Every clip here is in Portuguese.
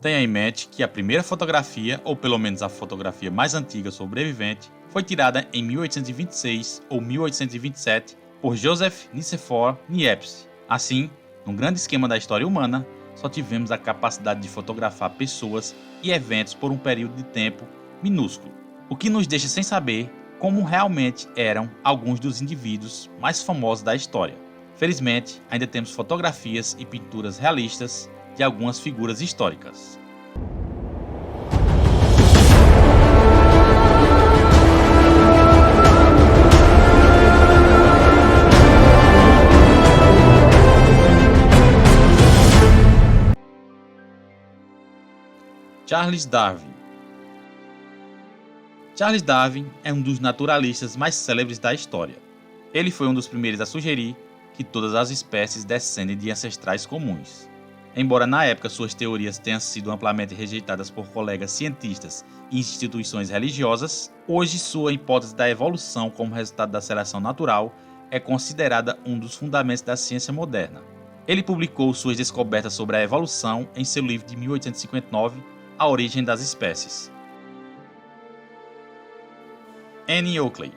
Tenha em mente que a primeira fotografia, ou pelo menos a fotografia mais antiga sobrevivente, foi tirada em 1826 ou 1827 por Joseph Nicephore Niepce. Assim, num grande esquema da história humana, só tivemos a capacidade de fotografar pessoas e eventos por um período de tempo minúsculo, o que nos deixa sem saber como realmente eram alguns dos indivíduos mais famosos da história. Felizmente, ainda temos fotografias e pinturas realistas de algumas figuras históricas. Charles Darwin. Charles Darwin é um dos naturalistas mais célebres da história. Ele foi um dos primeiros a sugerir que todas as espécies descendem de ancestrais comuns. Embora na época suas teorias tenham sido amplamente rejeitadas por colegas cientistas e instituições religiosas, hoje sua hipótese da evolução como resultado da seleção natural é considerada um dos fundamentos da ciência moderna. Ele publicou suas descobertas sobre a evolução em seu livro de 1859, A Origem das Espécies. Annie Oakley.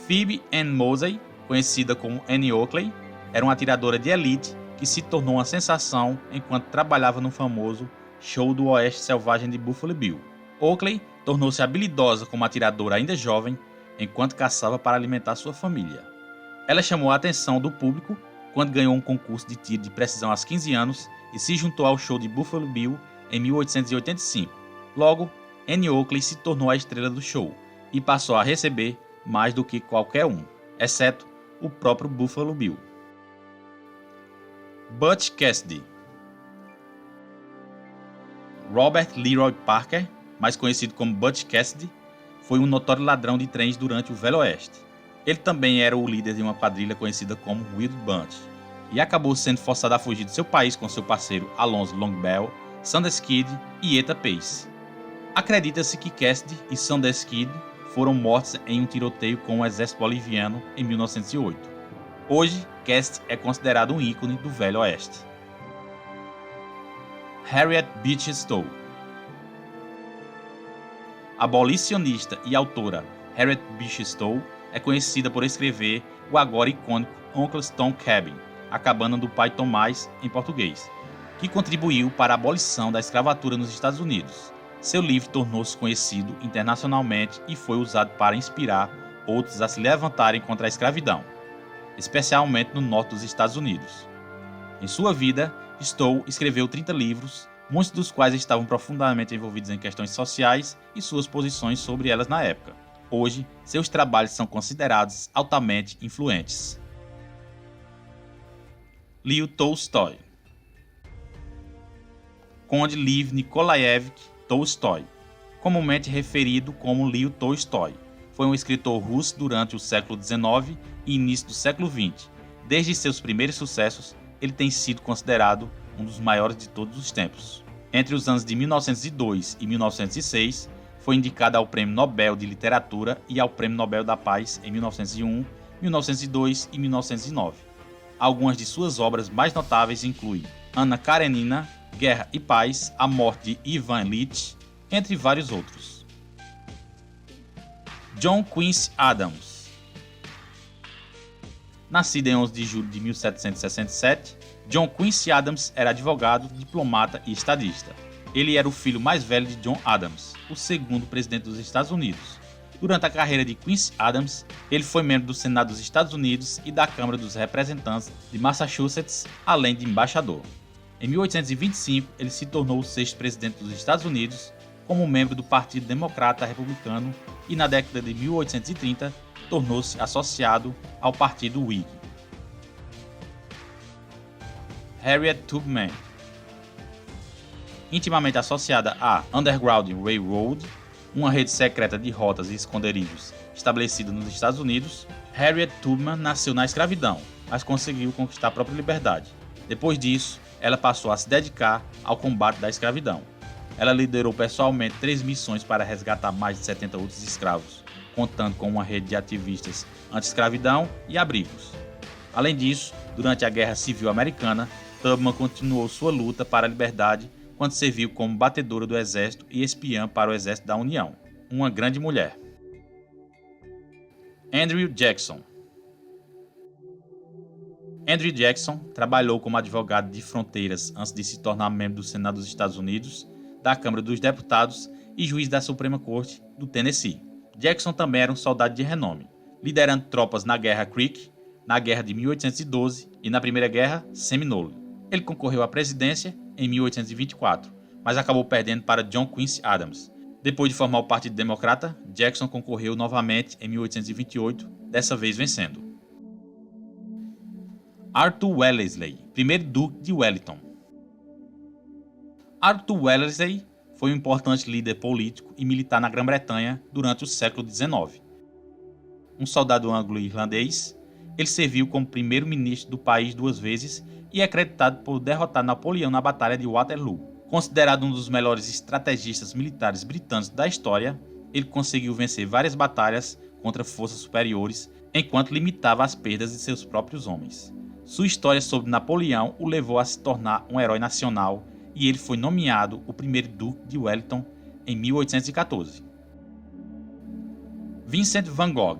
Phoebe Ann Mosey, conhecida como Annie Oakley, era uma atiradora de elite que se tornou uma sensação enquanto trabalhava no famoso Show do Oeste Selvagem de Buffalo Bill. Oakley tornou-se habilidosa como atiradora ainda jovem, enquanto caçava para alimentar sua família. Ela chamou a atenção do público quando ganhou um concurso de tiro de precisão aos 15 anos e se juntou ao show de Buffalo Bill em 1885. Logo, Annie Oakley se tornou a estrela do show e passou a receber mais do que qualquer um, exceto o próprio Buffalo Bill. Butch Cassidy. Robert Leroy Parker, mais conhecido como Butch Cassidy, foi um notório ladrão de trens durante o Velho Oeste. Ele também era o líder de uma quadrilha conhecida como Wild Bunch e acabou sendo forçado a fugir de seu país com seu parceiro Alonzo Longbell, Sanders Kid e Eta Pace. Acredita-se que Cassidy e Sanders Kid foram mortos em um tiroteio com o exército boliviano em 1908. Hoje, Cassidy é considerado um ícone do Velho Oeste. Harriet Beecher Stowe. A abolicionista e autora Harriet Beecher Stowe é conhecida por escrever o agora icônico Uncle Tom Cabin, A Cabana do Pai Tomás em português, que contribuiu para a abolição da escravatura nos Estados Unidos. Seu livro tornou-se conhecido internacionalmente e foi usado para inspirar outros a se levantarem contra a escravidão, especialmente no norte dos Estados Unidos. Em sua vida, Stowe escreveu 30 livros, muitos dos quais estavam profundamente envolvidos em questões sociais e suas posições sobre elas na época. Hoje, seus trabalhos são considerados altamente influentes. Leo Tolstói. Conde Lev Nikolaevich Tolstói, comumente referido como Leo Tolstói, foi um escritor russo durante o século XIX e início do século XX. Desde seus primeiros sucessos, ele tem sido considerado um dos maiores de todos os tempos. Entre os anos de 1902 e 1906, foi indicado ao Prêmio Nobel de Literatura e ao Prêmio Nobel da Paz em 1901, 1902 e 1909. Algumas de suas obras mais notáveis incluem Anna Karenina, Guerra e Paz, A Morte de Ivan Ilitch, entre vários outros. John Quincy Adams. Nascido em 11 de julho de 1767, John Quincy Adams era advogado, diplomata e estadista. Ele era o filho mais velho de John Adams, o segundo presidente dos Estados Unidos. Durante a carreira de Quincy Adams, ele foi membro do Senado dos Estados Unidos e da Câmara dos Representantes de Massachusetts, além de embaixador. Em 1825, ele se tornou o sexto presidente dos Estados Unidos como membro do Partido Democrata Republicano e na década de 1830 tornou-se associado ao Partido Whig. Harriet Tubman. Intimamente associada à Underground Railroad, uma rede secreta de rotas e esconderijos estabelecida nos Estados Unidos, Harriet Tubman nasceu na escravidão, mas conseguiu conquistar a própria liberdade. Depois disso, ela passou a se dedicar ao combate da escravidão. Ela liderou pessoalmente 3 missões para resgatar mais de 70 outros escravos, contando com uma rede de ativistas anti-escravidão e abrigos. Além disso, durante a Guerra Civil Americana, Tubman continuou sua luta para a liberdade quando serviu como batedora do exército e espiã para o exército da União. Uma grande mulher. Andrew Jackson. Andrew Jackson trabalhou como advogado de fronteiras antes de se tornar membro do Senado dos Estados Unidos, da Câmara dos Deputados e juiz da Suprema Corte do Tennessee. Jackson também era um soldado de renome, liderando tropas na Guerra Creek, na Guerra de 1812 e na Primeira Guerra Seminole. Ele concorreu à presidência em 1824, mas acabou perdendo para John Quincy Adams. Depois de formar o Partido Democrata, Jackson concorreu novamente em 1828, dessa vez vencendo. Arthur Wellesley, primeiro Duque de Wellington. Arthur Wellesley foi um importante líder político e militar na Grã-Bretanha durante o século XIX. Um soldado anglo-irlandês, ele serviu como primeiro-ministro do país 2 vezes e é acreditado por derrotar Napoleão na Batalha de Waterloo. Considerado um dos melhores estrategistas militares britânicos da história, ele conseguiu vencer várias batalhas contra forças superiores enquanto limitava as perdas de seus próprios homens. Sua história sobre Napoleão o levou a se tornar um herói nacional e ele foi nomeado o primeiro Duque de Wellington em 1814. Vincent van Gogh.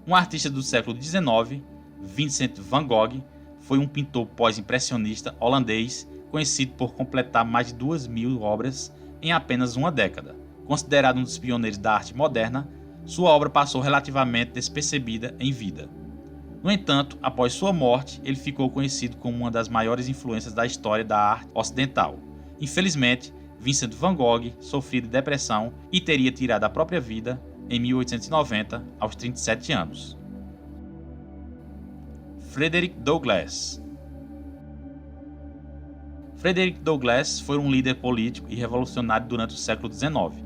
Um artista do século XIX, Vincent van Gogh foi um pintor pós-impressionista holandês conhecido por completar mais de 2.000 obras em apenas uma década. Considerado um dos pioneiros da arte moderna, sua obra passou relativamente despercebida em vida. No entanto, após sua morte, ele ficou conhecido como uma das maiores influências da história da arte ocidental. Infelizmente, Vincent van Gogh sofria de depressão e teria tirado a própria vida em 1890, aos 37 anos. Frederick Douglass. Frederick Douglass foi um líder político e revolucionário durante o século XIX.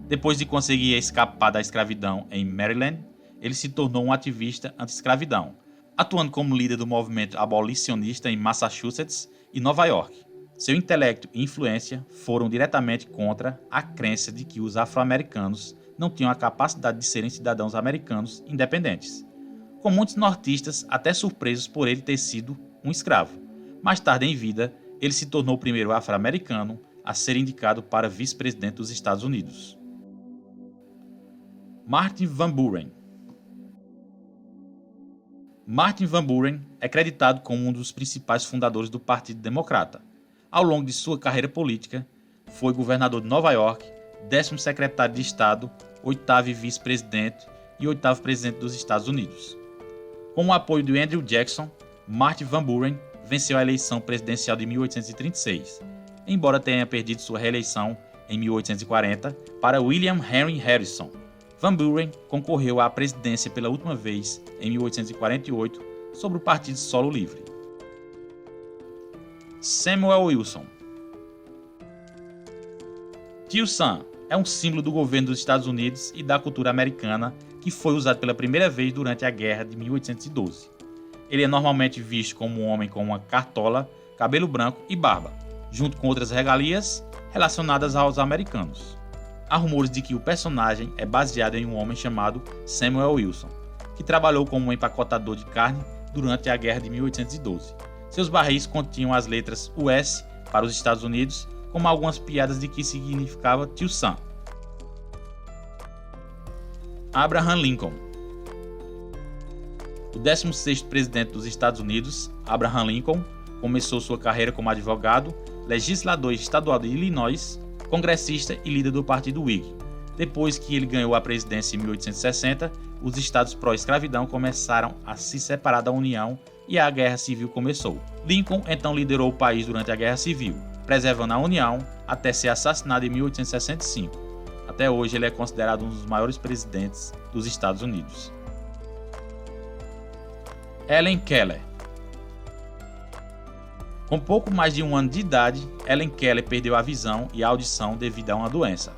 Depois de conseguir escapar da escravidão em Maryland, ele se tornou um ativista anti-escravidão, atuando como líder do movimento abolicionista em Massachusetts e Nova York. Seu intelecto e influência foram diretamente contra a crença de que os afro-americanos não tinham a capacidade de serem cidadãos americanos independentes, com muitos nortistas até surpresos por ele ter sido um escravo. Mais tarde em vida, ele se tornou o primeiro afro-americano a ser indicado para vice-presidente dos Estados Unidos. Martin Van Buren. Martin Van Buren é creditado como um dos principais fundadores do Partido Democrata. Ao longo de sua carreira política, foi governador de Nova York, 10º secretário de Estado, 8º vice-presidente e 8º presidente dos Estados Unidos. Com o apoio de Andrew Jackson, Martin Van Buren venceu a eleição presidencial de 1836, embora tenha perdido sua reeleição em 1840 para William Henry Harrison. Van Buren concorreu à presidência pela última vez em 1848 sobre o Partido Solo Livre. Samuel Wilson. Tio Sam é um símbolo do governo dos Estados Unidos e da cultura americana que foi usado pela primeira vez durante a Guerra de 1812. Ele é normalmente visto como um homem com uma cartola, cabelo branco e barba, junto com outras regalias relacionadas aos americanos. Há rumores de que o personagem é baseado em um homem chamado Samuel Wilson, que trabalhou como um empacotador de carne durante a Guerra de 1812. Seus barris continham as letras US para os Estados Unidos, como algumas piadas de que significava Tio Sam. Abraham Lincoln. O 16º presidente dos Estados Unidos, Abraham Lincoln, começou sua carreira como advogado, legislador estadual de Illinois, congressista e líder do Partido Whig. Depois que ele ganhou a presidência em 1860, os estados pró-escravidão começaram a se separar da União e a Guerra Civil começou. Lincoln então liderou o país durante a Guerra Civil, preservando a União até ser assassinado em 1865. Até hoje ele é considerado um dos maiores presidentes dos Estados Unidos. Helen Keller. Com pouco mais de um ano de idade, Helen Keller perdeu a visão e a audição devido a uma doença.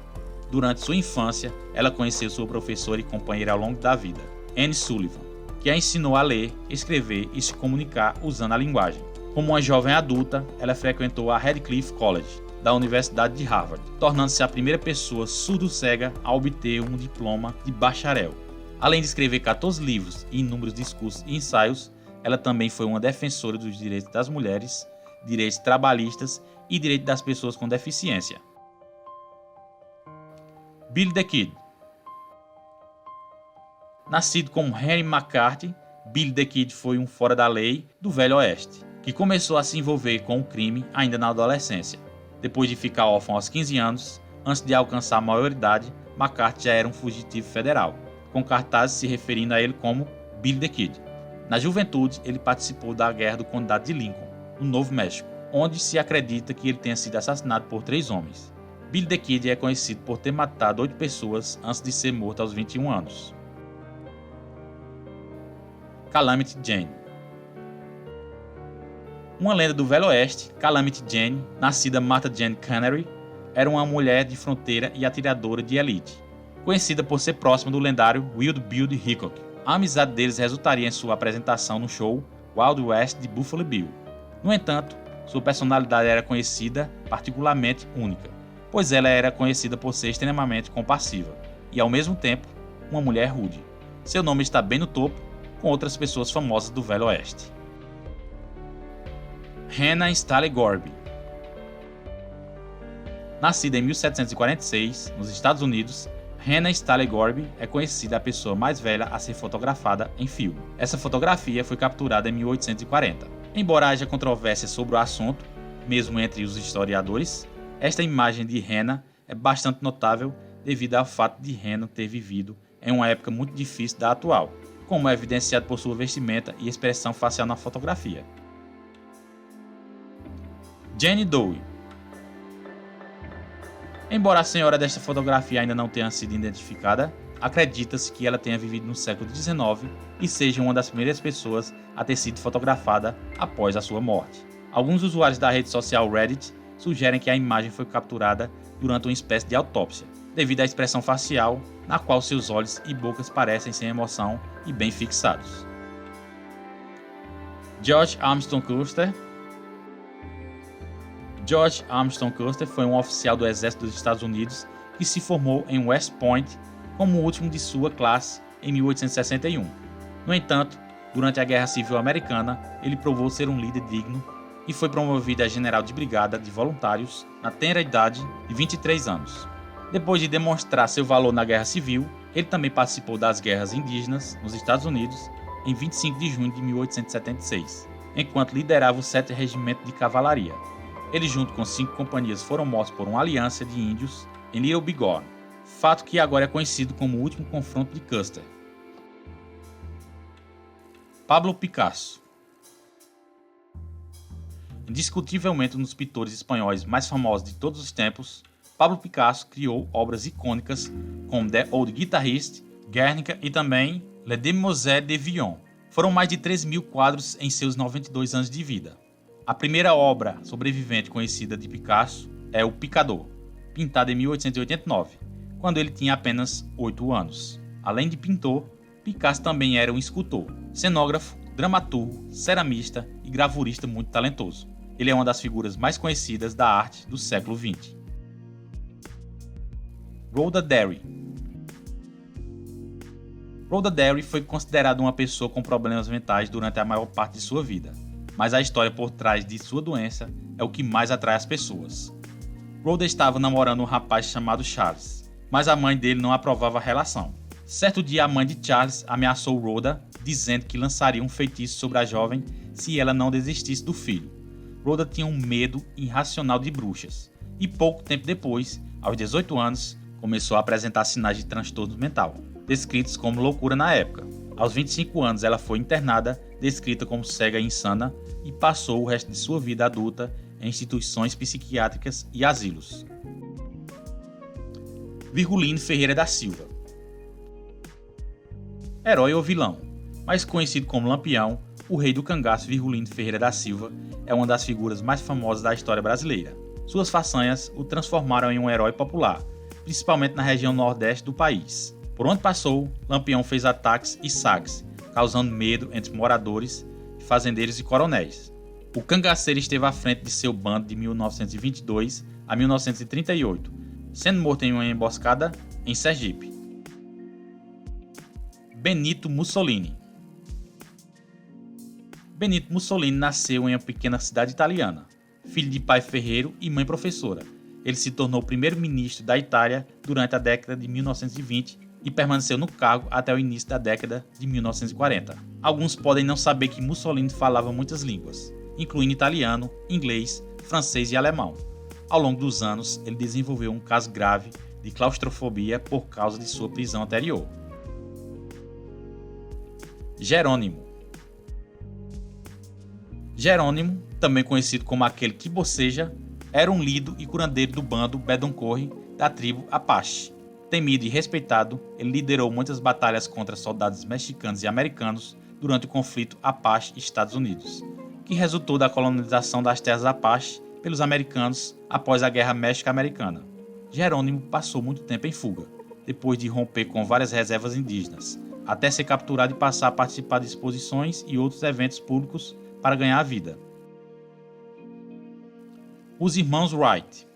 Durante sua infância, ela conheceu sua professora e companheira ao longo da vida, Anne Sullivan, que a ensinou a ler, escrever e se comunicar usando a linguagem. Como uma jovem adulta, ela frequentou a Radcliffe College, da Universidade de Harvard, tornando-se a primeira pessoa surdo-cega a obter um diploma de bacharel. Além de escrever 14 livros e inúmeros discursos e ensaios, ela também foi uma defensora dos direitos das mulheres, direitos trabalhistas e direitos das pessoas com deficiência. Billy the Kid. Nascido como Henry McCarthy, Billy the Kid foi um fora da lei do Velho Oeste, que começou a se envolver com o crime ainda na adolescência. Depois de ficar órfão aos 15 anos, antes de alcançar a maioridade, McCarthy já era um fugitivo federal, com cartazes se referindo a ele como Billy the Kid. Na juventude, ele participou da Guerra do Condado de Lincoln, no Novo México, onde se acredita que ele tenha sido assassinado por 3 homens. Billy the Kid é conhecido por ter matado 8 pessoas antes de ser morto aos 21 anos. Calamity Jane. Uma lenda do Velho Oeste, Calamity Jane, nascida Martha Jane Canary, era uma mulher de fronteira e atiradora de elite, conhecida por ser próxima do lendário Wild Bill Hickok. A amizade deles resultaria em sua apresentação no show Wild West de Buffalo Bill. No entanto, sua personalidade era conhecida particularmente única, pois ela era conhecida por ser extremamente compassiva e, ao mesmo tempo, uma mulher rude. Seu nome está bem no topo, com outras pessoas famosas do Velho Oeste. Hannah Stanley Gorby. Nascida em 1746, nos Estados Unidos, Hannah Stanley Gorby é conhecida a pessoa mais velha a ser fotografada em filme. Essa fotografia foi capturada em 1840. Embora haja controvérsia sobre o assunto, mesmo entre os historiadores, esta imagem de Hannah é bastante notável devido ao fato de Hannah ter vivido em uma época muito difícil da atual, como é evidenciado por sua vestimenta e expressão facial na fotografia. Jane Doe. Embora a senhora desta fotografia ainda não tenha sido identificada, acredita-se que ela tenha vivido no século XIX e seja uma das primeiras pessoas a ter sido fotografada após a sua morte. Alguns usuários da rede social Reddit sugerem que a imagem foi capturada durante uma espécie de autópsia, devido à expressão facial, na qual seus olhos e bocas parecem sem emoção e bem fixados. George Armstrong Custer. George Armstrong Custer foi um oficial do Exército dos Estados Unidos que se formou em West Point como o último de sua classe em 1861. No entanto, durante a Guerra Civil Americana, ele provou ser um líder digno e foi promovido a general de brigada de voluntários na tenra idade de 23 anos. Depois de demonstrar seu valor na Guerra Civil, ele também participou das guerras indígenas nos Estados Unidos em 25 de junho de 1876, enquanto liderava o 7º Regimento de Cavalaria. Ele, junto com 5 companhias, foram mortos por uma aliança de índios em Little Bighorn, fato que agora é conhecido como o último confronto de Custer. Pablo Picasso. Indiscutivelmente um dos pintores espanhóis mais famosos de todos os tempos, Pablo Picasso criou obras icônicas como The Old Guitarist, Guernica e também Les Demoiselles de Villon. Foram mais de 3.000 quadros em seus 92 anos de vida. A primeira obra sobrevivente conhecida de Picasso é O Picador, pintado em 1889, quando ele tinha apenas 8 anos. Além de pintor, Picasso também era um escultor, cenógrafo, dramaturgo, ceramista e gravurista muito talentoso. Ele é uma das figuras mais conhecidas da arte do século XX. Rhoda Derry. Rhoda Derry foi considerada uma pessoa com problemas mentais durante a maior parte de sua vida, mas a história por trás de sua doença é o que mais atrai as pessoas. Rhoda estava namorando um rapaz chamado Charles, mas a mãe dele não aprovava a relação. Certo dia, a mãe de Charles ameaçou Rhoda, dizendo que lançaria um feitiço sobre a jovem se ela não desistisse do filho. Rhoda tinha um medo irracional de bruxas, e pouco tempo depois, aos 18 anos, começou a apresentar sinais de transtorno mental, descritos como loucura na época. Aos 25 anos, ela foi internada, descrita como cega e insana, e passou o resto de sua vida adulta em instituições psiquiátricas e asilos. Virgulino Ferreira da Silva. Herói ou vilão? Mais conhecido como Lampião, o rei do cangaço Virgulino Ferreira da Silva é uma das figuras mais famosas da história brasileira. Suas façanhas o transformaram em um herói popular, principalmente na região nordeste do país. Por onde passou, Lampião fez ataques e saques, causando medo entre moradores, fazendeiros e coronéis. O cangaceiro esteve à frente de seu bando de 1922 a 1938, sendo morto em uma emboscada em Sergipe. Benito Mussolini. Benito Mussolini nasceu em uma pequena cidade italiana. Filho de pai ferreiro e mãe professora, ele se tornou primeiro-ministro da Itália durante a década de 1920 e permaneceu no cargo até o início da década de 1940. Alguns podem não saber que Mussolini falava muitas línguas, incluindo italiano, inglês, francês e alemão. Ao longo dos anos, ele desenvolveu um caso grave de claustrofobia por causa de sua prisão anterior. Jerônimo. Jerônimo, também conhecido como aquele que boceja, era um líder e curandeiro do bando Bedoncore da tribo Apache. Temido e respeitado, ele liderou muitas batalhas contra soldados mexicanos e americanos durante o conflito Apache-Estados Unidos, que resultou da colonização das terras Apache pelos americanos após a Guerra México-Americana. Jerônimo passou muito tempo em fuga, depois de romper com várias reservas indígenas, até ser capturado e passar a participar de exposições e outros eventos públicos para ganhar a vida. Os irmãos Wright.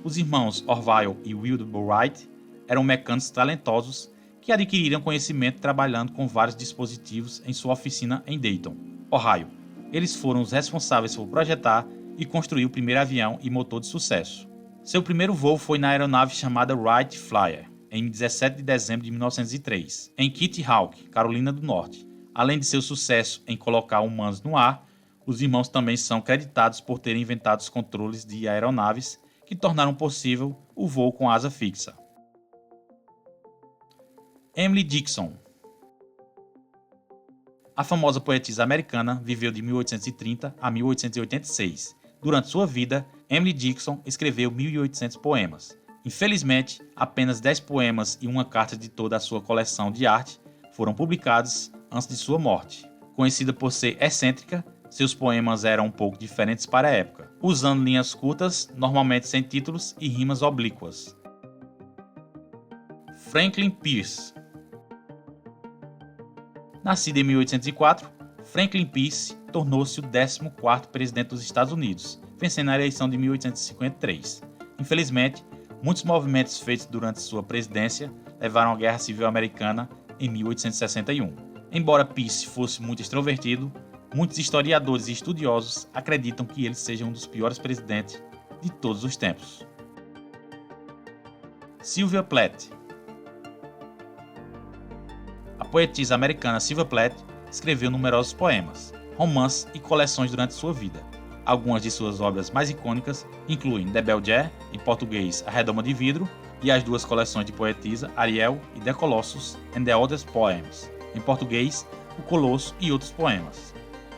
Os irmãos Orville e Wilbur Wright eram mecânicos talentosos que adquiriram conhecimento trabalhando com vários dispositivos em sua oficina em Dayton, Ohio. Eles foram os responsáveis por projetar e construir o primeiro avião e motor de sucesso. Seu primeiro voo foi na aeronave chamada Wright Flyer, em 17 de dezembro de 1903, em Kitty Hawk, Carolina do Norte. Além de seu sucesso em colocar humanos no ar, os irmãos também são creditados por terem inventado os controles de aeronaves que tornaram possível o voo com asa fixa. Emily Dickinson. A famosa poetisa americana viveu de 1830 a 1886. Durante sua vida, Emily Dickinson escreveu 1.800 poemas. Infelizmente, apenas 10 poemas e uma carta de toda a sua coleção de arte foram publicados antes de sua morte. Conhecida por ser excêntrica, seus poemas eram um pouco diferentes para a época, usando linhas curtas, normalmente sem títulos e rimas oblíquas. Franklin Pierce. Nascido em 1804, Franklin Pierce tornou-se o 14º presidente dos Estados Unidos, vencendo a eleição de 1853. Infelizmente, muitos movimentos feitos durante sua presidência levaram à Guerra Civil Americana em 1861. Embora Pierce fosse muito extrovertido, muitos historiadores e estudiosos acreditam que ele seja um dos piores presidentes de todos os tempos. Sylvia Plath. A poetisa americana Sylvia Plath escreveu numerosos poemas, romances e coleções durante sua vida. Algumas de suas obras mais icônicas incluem The Bell Jar, em português A Redoma de Vidro, e as duas coleções de poetisa Ariel e The Colossus and the Other Poems, em português O Colosso e Outros Poemas.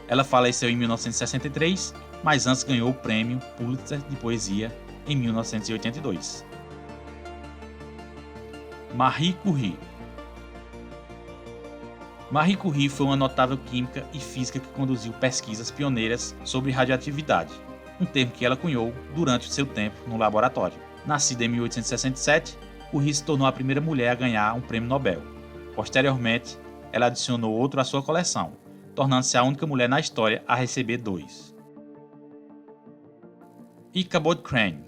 Ela faleceu em 1963, mas antes ganhou o prêmio Pulitzer de Poesia em 1982. Marie Curie. Marie Curie foi uma notável química e física que conduziu pesquisas pioneiras sobre radioatividade, um termo que ela cunhou durante o seu tempo no laboratório. Nascida em 1867, Curie se tornou a primeira mulher a ganhar um prêmio Nobel. Posteriormente, ela adicionou outro à sua coleção, tornando-se a única mulher na história a receber 2. Ichabod Crane.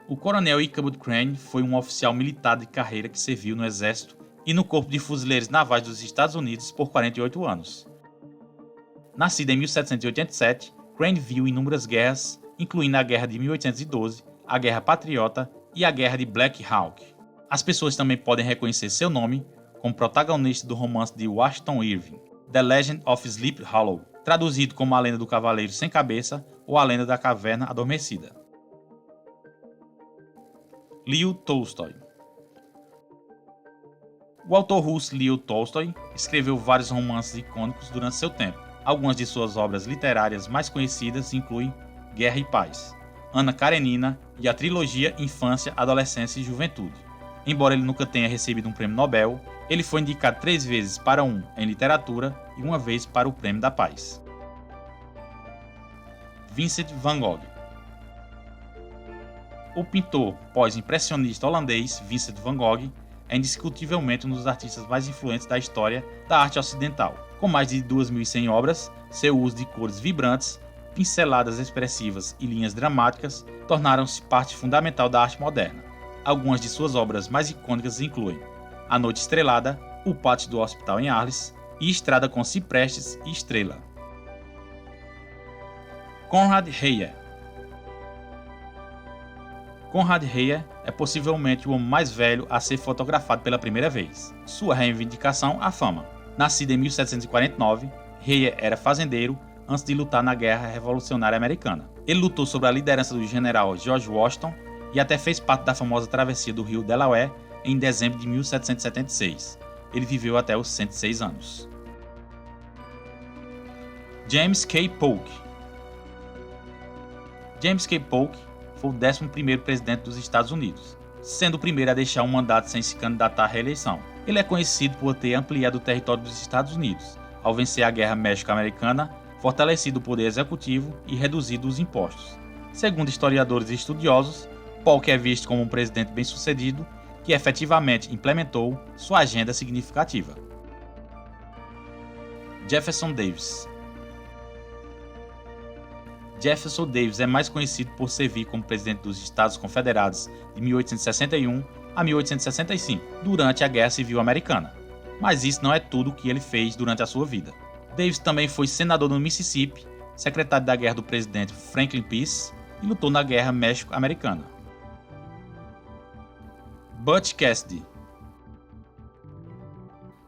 O coronel Ichabod Crane foi um oficial militar de carreira que serviu no exército e no Corpo de Fuzileiros Navais dos Estados Unidos por 48 anos. Nascido em 1787, Crane viu inúmeras guerras, incluindo a Guerra de 1812, a Guerra Patriota e a Guerra de Black Hawk. As pessoas também podem reconhecer seu nome como protagonista do romance de Washington Irving, The Legend of Sleepy Hollow, traduzido como A Lenda do Cavaleiro Sem Cabeça ou A Lenda da Caverna Adormecida. Leo Tolstói. O autor russo Leo Tolstói escreveu vários romances icônicos durante seu tempo. Algumas de suas obras literárias mais conhecidas incluem Guerra e Paz, Ana Karenina e a trilogia Infância, Adolescência e Juventude. Embora ele nunca tenha recebido um prêmio Nobel, ele foi indicado 3 vezes para um em literatura e 1 vez para o Prêmio da Paz. Vincent van Gogh. O pintor pós-impressionista holandês Vincent van Gogh é indiscutivelmente um dos artistas mais influentes da história da arte ocidental. Com mais de 2.100 obras, seu uso de cores vibrantes, pinceladas expressivas e linhas dramáticas tornaram-se parte fundamental da arte moderna. Algumas de suas obras mais icônicas incluem A Noite Estrelada, o pátio do hospital em Arles e estrada com ciprestes e estrela. Konrad Heyer. Konrad Heyer é possivelmente o homem mais velho a ser fotografado pela primeira vez. Sua reivindicação à fama. Nascido em 1749, Heyer era fazendeiro antes de lutar na Guerra Revolucionária Americana. Ele lutou sob a liderança do general George Washington e até fez parte da famosa travessia do rio Delaware em dezembro de 1776. Ele viveu até os 106 anos. James K. Polk. James K. Polk foi o 11º presidente dos Estados Unidos, sendo o primeiro a deixar um mandato sem se candidatar à reeleição. Ele é conhecido por ter ampliado o território dos Estados Unidos, ao vencer a Guerra México-Americana, fortalecido o poder executivo e reduzido os impostos. Segundo historiadores e estudiosos, Polk é visto como um presidente bem-sucedido que efetivamente implementou sua agenda significativa. Jefferson Davis. Jefferson Davis é mais conhecido por servir como presidente dos Estados Confederados de 1861 a 1865, durante a Guerra Civil Americana. Mas isso não é tudo o que ele fez durante a sua vida. Davis também foi senador no Mississippi, secretário da guerra do presidente Franklin Pierce e lutou na Guerra México-Americana. Butch Cassidy.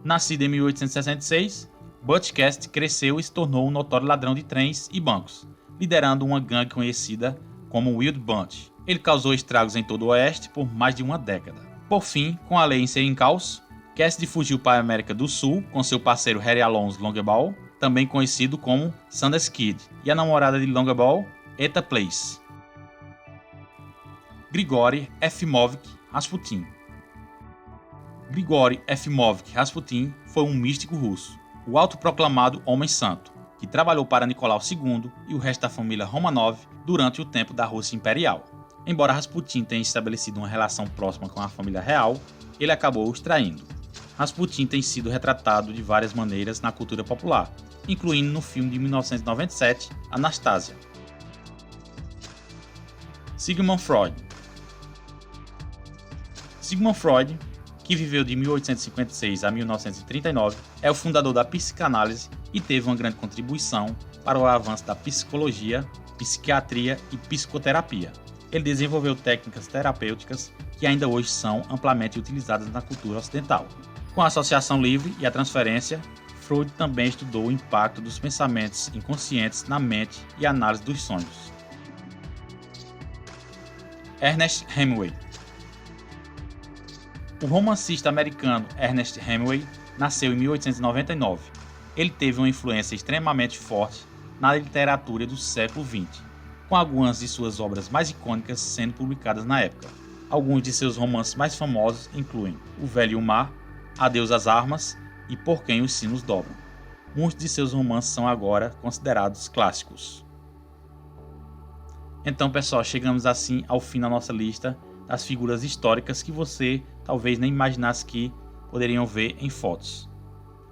Nascido em 1866, Butch Cassidy cresceu e se tornou um notório ladrão de trens e bancos, liderando uma gangue conhecida como Wild Bunch. Ele causou estragos em todo o Oeste por mais de uma década. Por fim, com a lei em seu encalço, Cassidy fugiu para a América do Sul com seu parceiro Harry Alonso Longball, também conhecido como Sanders Kid, e a namorada de Longball, Etta Place. Grigory Efimovich Rasputin. Grigory Efimovich Rasputin foi um místico russo, o autoproclamado Homem Santo, que trabalhou para Nicolau II e o resto da família Romanov durante o tempo da Rússia Imperial. Embora Rasputin tenha estabelecido uma relação próxima com a família real, ele acabou os traindo. Rasputin tem sido retratado de várias maneiras na cultura popular, incluindo no filme de 1997, Anastasia. Sigmund Freud. Sigmund Freud, que viveu de 1856 a 1939, é o fundador da psicanálise e teve uma grande contribuição para o avanço da psicologia, psiquiatria e psicoterapia. Ele desenvolveu técnicas terapêuticas que ainda hoje são amplamente utilizadas na cultura ocidental. Com a associação livre e a transferência, Freud também estudou o impacto dos pensamentos inconscientes na mente e a análise dos sonhos. Ernest Hemingway. O romancista americano Ernest Hemingway nasceu em 1899. Ele teve uma influência extremamente forte na literatura do século XX, com algumas de suas obras mais icônicas sendo publicadas na época. Alguns de seus romances mais famosos incluem O Velho e o Mar, Adeus às Armas e Por Quem os Sinos Dobram. Muitos de seus romances são agora considerados clássicos. Então, pessoal, chegamos assim ao fim da nossa lista das figuras históricas que você talvez nem imaginasse que poderiam ver em fotos.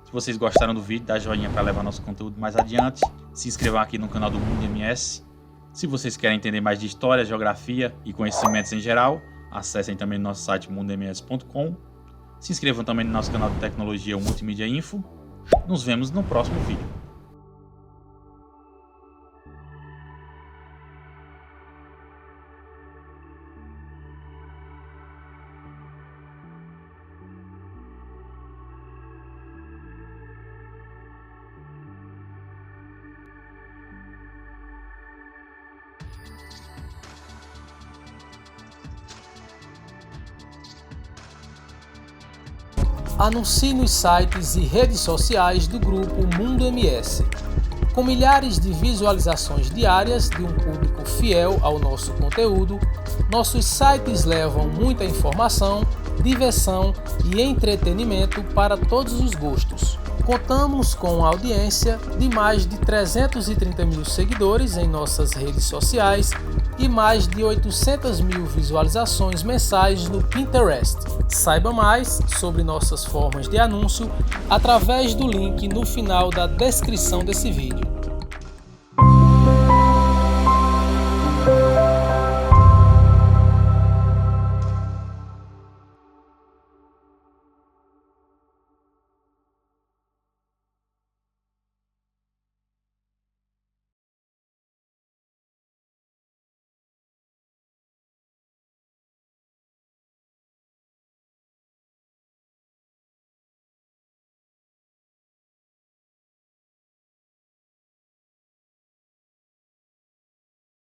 Se vocês gostaram do vídeo, dá joinha para levar nosso conteúdo mais adiante. Se inscrevam aqui no canal do Mundo MS. Se vocês querem entender mais de história, geografia e conhecimentos em geral, acessem também o nosso site mundoms.com. Se inscrevam também no nosso canal de tecnologia Multimídia Info. Nos vemos no próximo vídeo. Anuncie nos sites e redes sociais do grupo Mundo MS. Com milhares de visualizações diárias de um público fiel ao nosso conteúdo, nossos sites levam muita informação, diversão e entretenimento para todos os gostos. Contamos com uma audiência de mais de 330 mil seguidores em nossas redes sociais e mais de 800 mil visualizações mensais no Pinterest. Saiba mais sobre nossas formas de anúncio através do link no final da descrição desse vídeo.